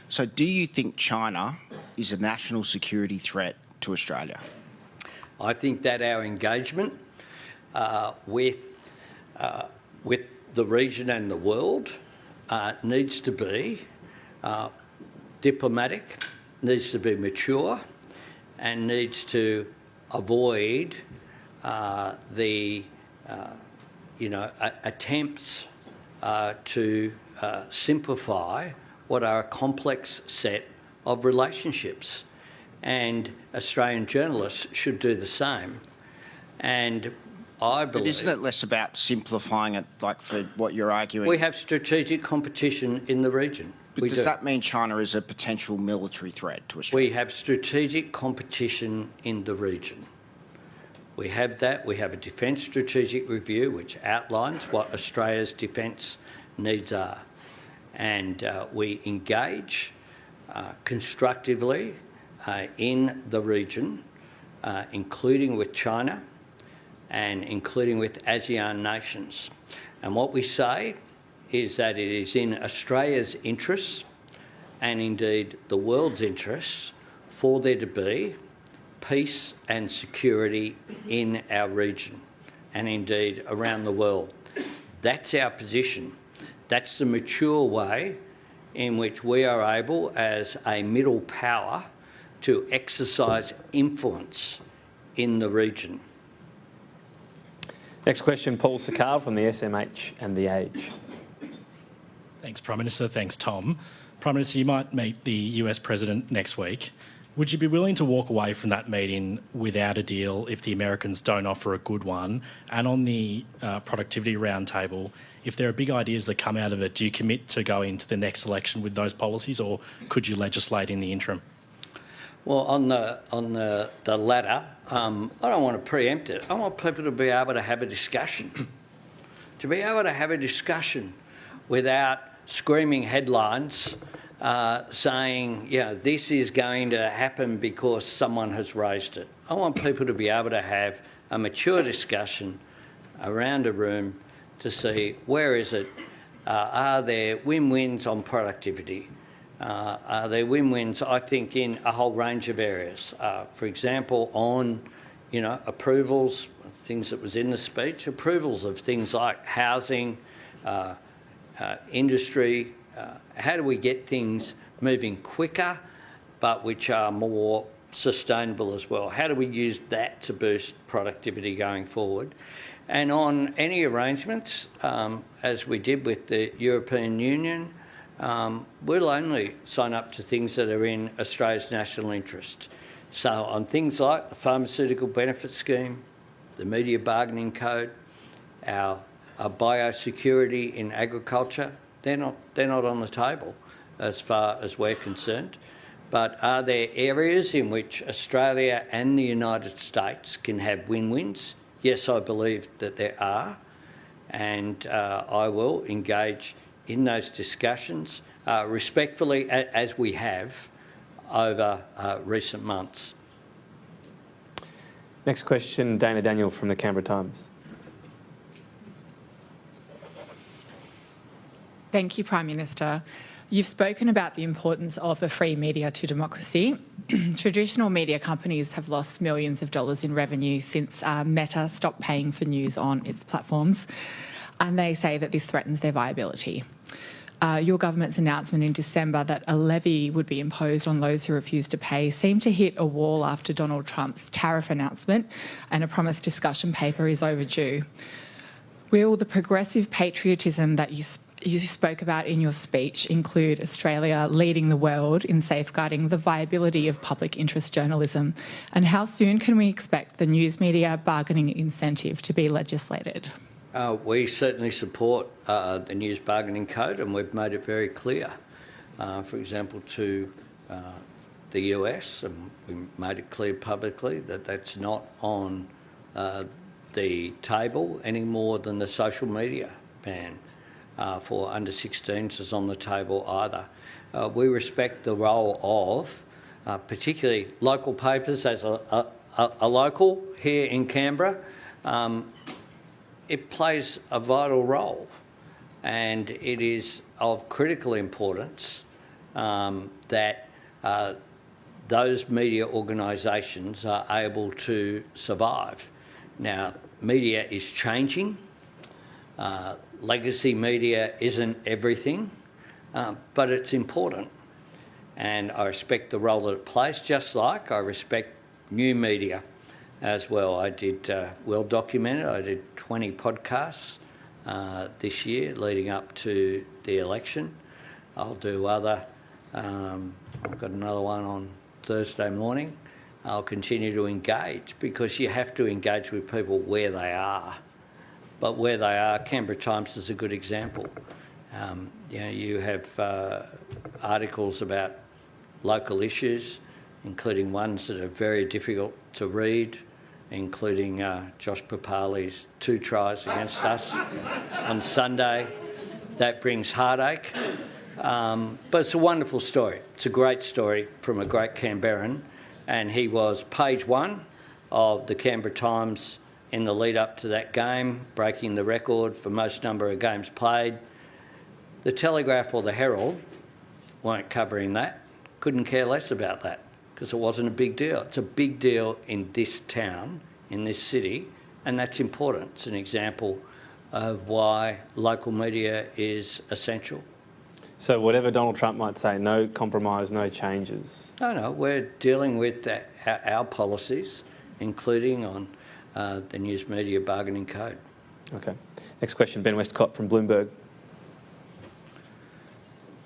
So do you think China is a national security threat to Australia? I think that our engagement with the region and the world needs to be diplomatic, needs to be mature, and needs to avoid the attempts to simplify what are a complex set of relationships. And Australian journalists should do the same. And I believe... But isn't it less about simplifying it, like for what you're arguing? We have strategic competition in the region. But does that mean China is a potential military threat to Australia? We have strategic competition in the region. We have that. We have a defence strategic review which outlines what Australia's defence needs are. And we engage constructively in the region, including with China and including with ASEAN nations. And what we say is that it is in Australia's interests and indeed the world's interests for there to be peace and security in our region and indeed around the world. That's our position. That's the mature way in which we are able, as a middle power, to exercise influence in the region. Next question, Paul Sakal from the SMH and The Age. Thanks, Prime Minister. Thanks, Tom. Prime Minister, you might meet the US President next week. Would you be willing to walk away from that meeting without a deal if the Americans don't offer a good one? And on the productivity roundtable, if there are big ideas that come out of it, do you commit to go into the next election with those policies, or could you legislate in the interim? Well, on the latter, I don't want to preempt it. I want people to be able to have a discussion. To be able to have a discussion without screaming headlines saying, this is going to happen because someone has raised it. I want people to be able to have a mature discussion around a room to see where is it, are there win-wins on productivity, are there win-wins, I think, in a whole range of areas. For example, on, approvals, things that was in the speech, approvals of things like housing, industry, how do we get things moving quicker but which are more sustainable as well? How do we use that to boost productivity going forward? And on any arrangements, as we did with the European Union, we'll only sign up to things that are in Australia's national interest. So on things like the Pharmaceutical Benefit Scheme, the Media Bargaining Code, our biosecurity in agriculture, they're not on the table as far as we're concerned. But are there areas in which Australia and the United States can have win-wins? Yes, I believe that there are, and I will engage in those discussions respectfully, as we have over recent months. Next question, Dana Daniel from the Canberra Times. Thank you, Prime Minister. You've spoken about the importance of a free media to democracy. Traditional media companies have lost millions of dollars in revenue since Meta stopped paying for news on its platforms, and they say that this threatens their viability. Your government's announcement in December that a levy would be imposed on those who refuse to pay seemed to hit a wall after Donald Trump's tariff announcement, and a promised discussion paper is overdue. Will the progressive patriotism that you spoke about in your speech include Australia leading the world in safeguarding the viability of public interest journalism? And how soon can we expect the news media bargaining incentive to be legislated? We certainly support the News Bargaining Code, and we've made it very clear, for example, to the US, and we made it clear publicly that that's not on the table any more than the social media ban for under 16s is on the table either. We respect the role of particularly local papers. As a local here in Canberra, it plays a vital role, and it is of critical importance that those media organisations are able to survive. Now, media is changing. Legacy media isn't everything, but it's important, and I respect the role that it plays, just like I respect new media as well. I did well documented. I did 20 podcasts this year leading up to the election. I'll do other. I've got another one on Thursday morning. I'll continue to engage, because you have to engage with people where they are. But where they are, Canberra Times is a good example. You have articles about local issues, including ones that are very difficult to read, including Josh Papali's 2 tries against us on Sunday. That brings heartache. But it's a wonderful story. It's a great story from a great Canberran, and he was page 1 of the Canberra Times in the lead up to that game, breaking the record for most number of games played. The Telegraph or the Herald weren't covering that, couldn't care less about that. because it wasn't a big deal. It's a big deal in this town, in this city, and that's important. It's an example of why local media is essential. So whatever Donald Trump might say, no compromise, no changes? No, we're dealing with our policies, including on the News Media Bargaining Code. Okay. Next question, Ben Westcott from Bloomberg.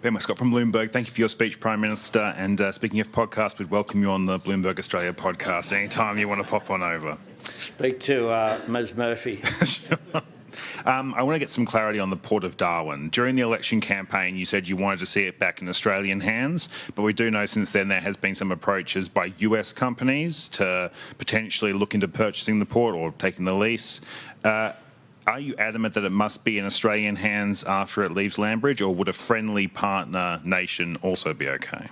Ben Westcott from Bloomberg. Thank you for your speech, Prime Minister. And speaking of podcasts, we'd welcome you on the Bloomberg Australia podcast anytime you want to pop on over. Speak to Ms Murphy. Sure. I want to get some clarity on the Port of Darwin. During the election campaign, you said you wanted to see it back in Australian hands, but we do know since then there has been some approaches by US companies to potentially look into purchasing the port or taking the lease. Are you adamant that it must be in Australian hands after it leaves Landbridge, or would a friendly partner nation also be okay?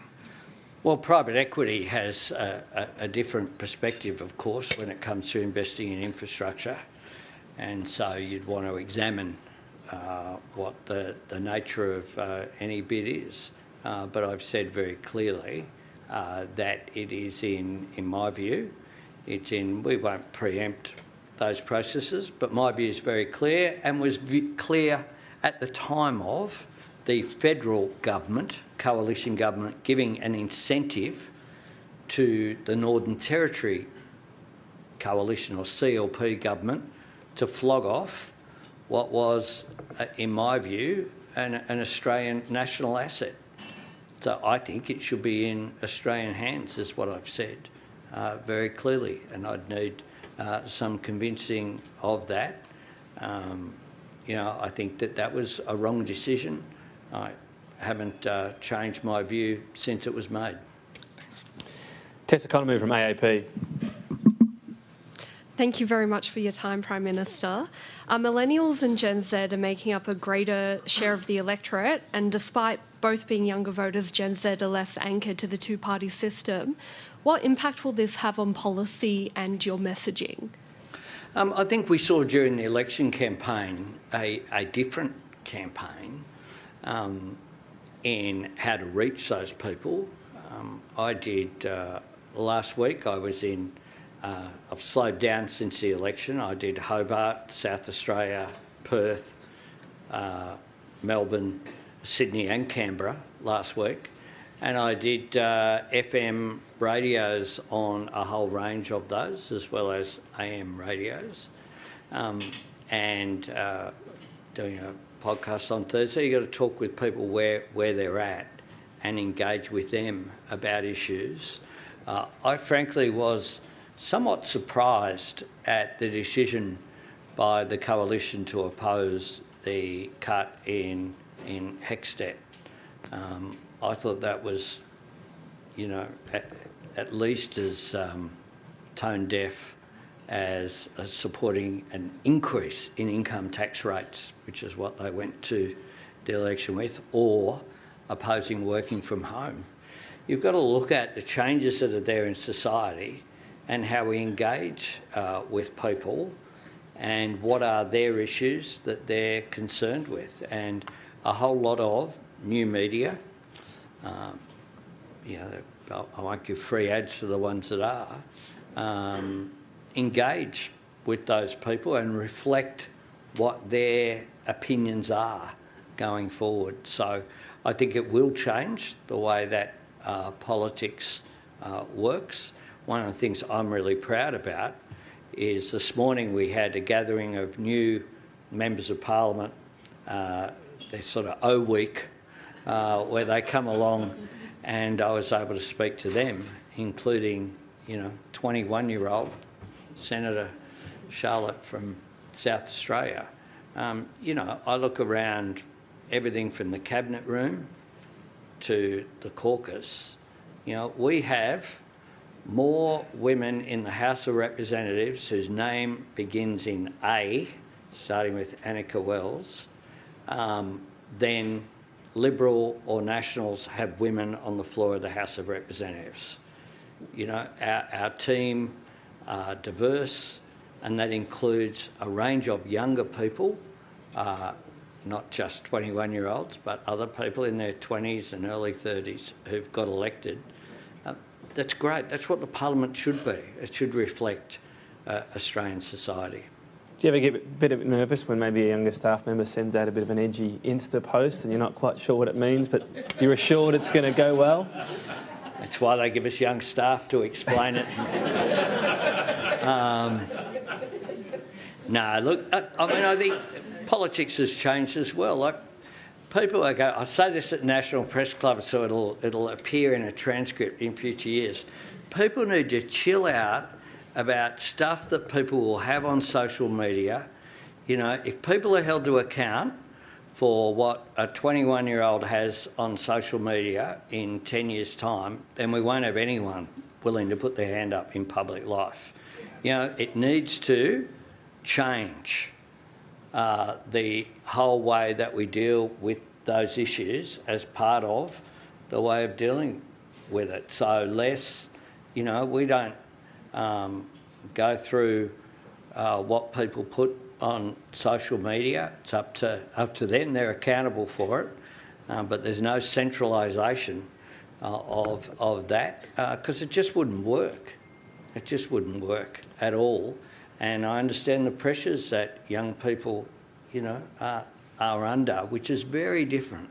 Well, private equity has a different perspective, of course, when it comes to investing in infrastructure. And so you'd want to examine what the nature of any bid is. But I've said very clearly that it is in my view, we won't preempt those processes, but my view is very clear and was clear at the time of the federal government, coalition government, giving an incentive to the Northern Territory coalition or CLP government to flog off what was, in my view, an Australian national asset. So I think it should be in Australian hands, is what I've said very clearly, and I'd need some convincing of that. I think that was a wrong decision. I haven't changed my view since it was made. Thanks. Tessa Economy from AAP. Thank you very much for your time, Prime Minister. Millennials and Gen Z are making up a greater share of the electorate, and despite both being younger voters, Gen Z are less anchored to the two-party system. What impact will this have on policy and your messaging? I think we saw during the election campaign a different campaign in how to reach those people. I did last week, I've slowed down since the election. I did Hobart, South Australia, Perth, Melbourne, Sydney and Canberra last week. And I did FM radios on a whole range of those, as well as AM radios. And doing a podcast on Thursday, you've got to talk with people where they're at and engage with them about issues. I frankly was somewhat surprised at the decision by the coalition to oppose the cut in HECSTEP. I thought that was, at least as tone deaf as supporting an increase in income tax rates, which is what they went to the election with, or opposing working from home. You've got to look at the changes that are there in society and how we engage with people and what are their issues that they're concerned with. And a whole lot of new media, I won't give free ads to the ones that are, engage with those people and reflect what their opinions are going forward. So I think it will change the way that politics works. One of the things I'm really proud about is this morning we had a gathering of new members of Parliament, their sort of O week, where they come along, and I was able to speak to them, including, 21-year-old Senator Charlotte from South Australia. I look around everything from the cabinet room to the caucus. We have more women in the House of Representatives whose name begins in A, starting with Annika Wells, than Liberal or Nationals have women on the floor of the House of Representatives. Our team are diverse, and that includes a range of younger people, not just 21-year-olds, but other people in their 20s and early 30s who've got elected. That's great. That's what the Parliament should be. It should reflect Australian society. Do you ever get a bit nervous when maybe a younger staff member sends out a bit of an edgy Insta post and you're not quite sure what it means, but you're assured it's going to go well? That's why they give us young staff to explain it. No, look, I mean, I think politics has changed as well. Like, people I say this at National Press Club so it'll appear in a transcript in future years. People need to chill out about stuff that people will have on social media. You know, if people are held to account for what a 21-year-old has on social media in 10 years' time, then we won't have anyone willing to put their hand up in public life. You know, it needs to change the whole way that we deal with those issues as part of the way of dealing with it. So less, you know, we don't go through what people put on social media. It's up to them. They're accountable for it, but there's no centralisation of that because it just wouldn't work. It just wouldn't work at all. And I understand the pressures that young people, you know, are under, which is very different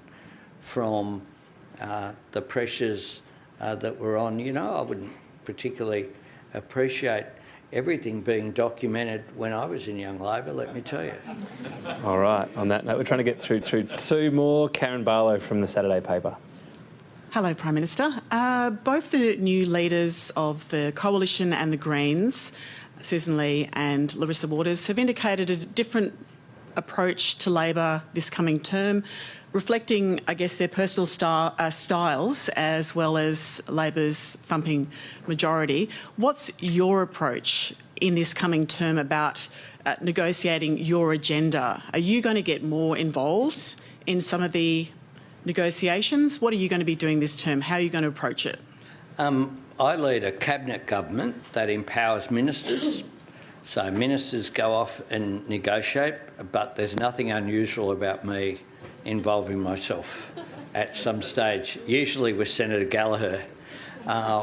from the pressures that were on. You know, I wouldn't particularly appreciate everything being documented when I was in Young Labor, let me tell you. All right, on that note, we're trying to get through two more. Karen Barlow from the Saturday paper. Hello, Prime Minister. Both the new leaders of the Coalition and the Greens, Susan Lee and Larissa Waters, have indicated a different approach to Labor this coming term, reflecting, I guess, their personal styles as well as Labor's thumping majority. What's your approach in this coming term about negotiating your agenda? Are you going to get more involved in some of the negotiations? What are you going to be doing this term? How are you going to approach it? I lead a cabinet government that empowers ministers. So ministers go off and negotiate, but there's nothing unusual about me involving myself at some stage, usually with Senator Gallagher,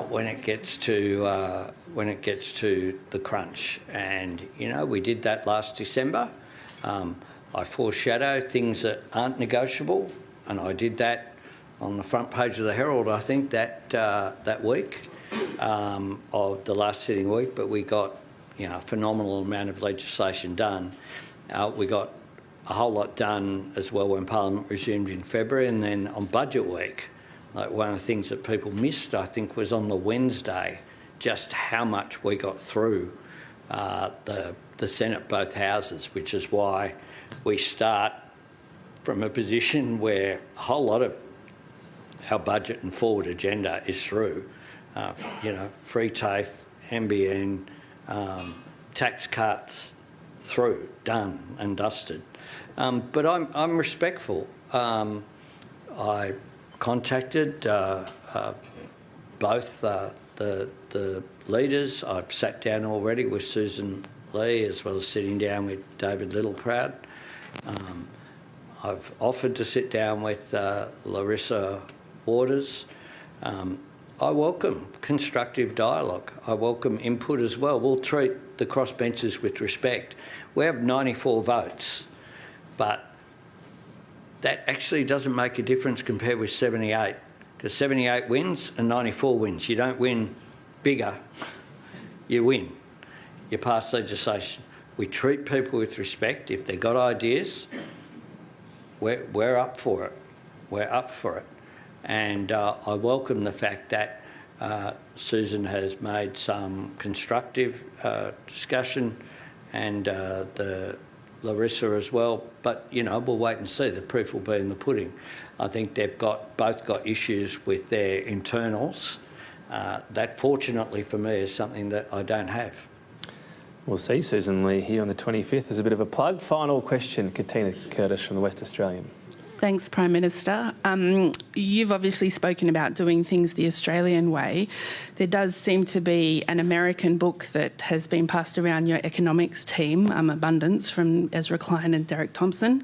when it gets to the crunch. And you know, we did that last December. I foreshadow things that aren't negotiable, and I did that on the front page of the Herald, I think, that week of the last sitting week. But we got, you know, a phenomenal amount of legislation done. We got a whole lot done as well when Parliament resumed in February, and then on budget week, like, one of the things that people missed, I think, was on the Wednesday, just how much we got through the Senate, both houses, which is why we start from a position where a whole lot of our budget and forward agenda is through. You know, free TAFE, NBN, tax cuts, through, done and dusted. But I'm respectful. I contacted both the leaders. I've sat down already with Susan Lee, as well as sitting down with David Littleproud. I've offered to sit down with Larissa Waters. I welcome constructive dialogue. I welcome input as well. We'll treat the crossbenchers with respect. We have 94 votes, but that actually doesn't make a difference compared with 78, because 78 wins and 94 wins. You don't win bigger, you win. You pass legislation. We treat people with respect. If they've got ideas, we're up for it. We're up for it. And I welcome the fact that Susan has made some constructive discussion, and the Larissa as well. But, you know, we'll wait and see. The proof will be in the pudding. I think they've both got issues with their internals. That, fortunately for me, is something that I don't have. We'll see Susan Lee here on the 25th as a bit of a plug. Final question, Katina Curtis from the West Australian. Thanks, Prime Minister. You've obviously spoken about doing things the Australian way. There does seem to be an American book that has been passed around your economics team, Abundance, from Ezra Klein and Derek Thompson.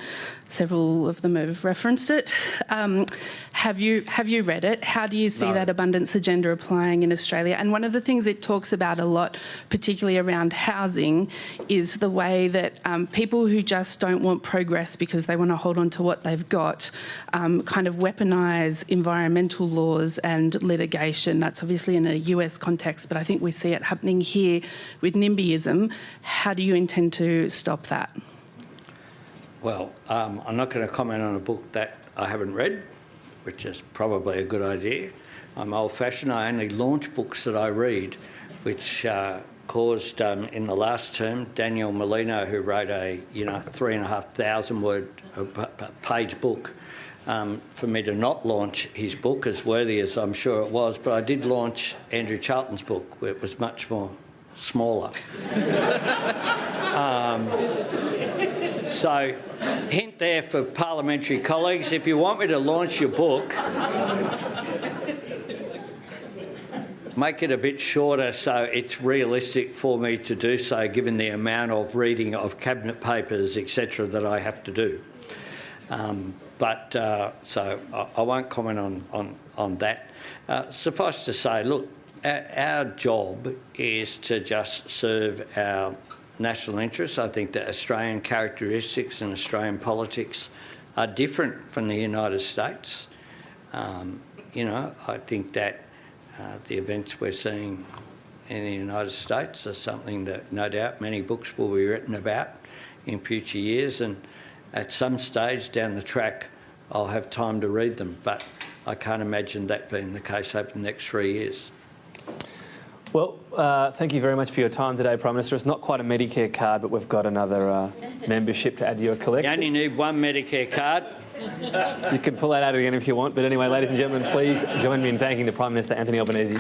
Several of them have referenced it. Have you read it? How do you see that abundance agenda applying in Australia? And one of the things it talks about a lot, particularly around housing, is the way that people who just don't want progress because they want to hold on to what they've got kind of weaponise environmental laws and litigation. That's obviously in a US context, but I think we see it happening here with NIMBYism. How do you intend to stop that? Well, I'm not going to comment on a book that I haven't read, which is probably a good idea. I'm old-fashioned. I only launch books that I read, which caused, in the last term, Daniel Molino, who wrote a 3,500 page book, for me to not launch his book, as worthy as I'm sure it was, but I did launch Andrew Charlton's book, where it was much more smaller. So, hint there for parliamentary colleagues, if you want me to launch your book, make it a bit shorter so it's realistic for me to do so, given the amount of reading of cabinet papers, etc., that I have to do. So I won't comment on that. Suffice to say, look, our job is to just serve our national interests. I think that Australian characteristics and Australian politics are different from the United States. I think that the events we're seeing in the United States are something that no doubt many books will be written about in future years, and at some stage down the track I'll have time to read them, but I can't imagine that being the case over the next 3 years. Well, thank you very much for your time today, Prime Minister. It's not quite a Medicare card, but we've got another membership to add to your collection. You only need one Medicare card. You can pull that out again if you want. But anyway, ladies and gentlemen, please join me in thanking the Prime Minister, Anthony Albanese.